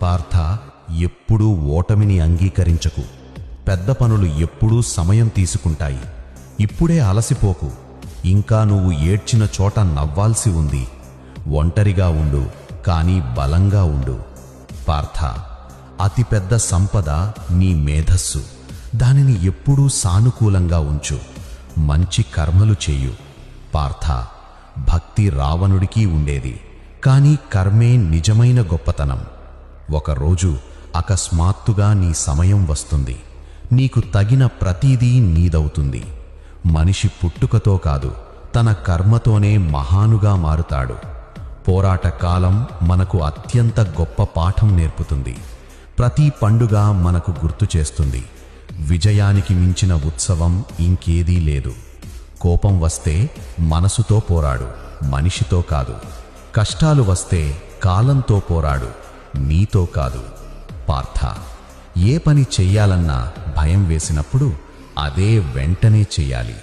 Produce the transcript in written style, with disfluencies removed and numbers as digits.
పార్థ, ఎప్పుడూ ఓటమిని అంగీకరించకు. పెద్ద పనులు ఎప్పుడూ సమయం తీసుకుంటాయి. ఇప్పుడే అలసిపోకు. ఇంకా నువ్వు ఏడ్చిన చోట నవ్వాల్సి ఉంది. ఒంటరిగా ఉండు, కానీ బలంగా ఉండు. పార్థ, అతిపెద్ద సంపద నీ మేధస్సు. దానిని ఎప్పుడూ సానుకూలంగా ఉంచు. మంచి కర్మలు చెయ్యు. పార్థ, భక్తి రావణుడికి ఉండేది, కానీ కర్మే నిజమైన గొప్పతనం. ఒకరోజు అకస్మాత్తుగా నీ సమయం వస్తుంది. నీకు తగిన ప్రతీదీ నీదవుతుంది. మనిషి పుట్టుకతో కాదు, తన కర్మతోనే మహానుగా మారుతాడు. పోరాట కాలం మనకు అత్యంత గొప్ప పాఠం నేర్పుతుంది. ప్రతి పండుగ మనకు గుర్తు చేస్తుంది, విజయానికి మించిన ఉత్సవం ఇంకేదీ లేదు. కోపం వస్తే మనసుతో పోరాడు, మనిషితో కాదు. కష్టాలు వస్తే కాలంతో పోరాడు, నీతో కాదు. పార్థ, ఏ పని చెయ్యాలన్నా భయం వేసినప్పుడు అదే వెంటనే చెయ్యాలి.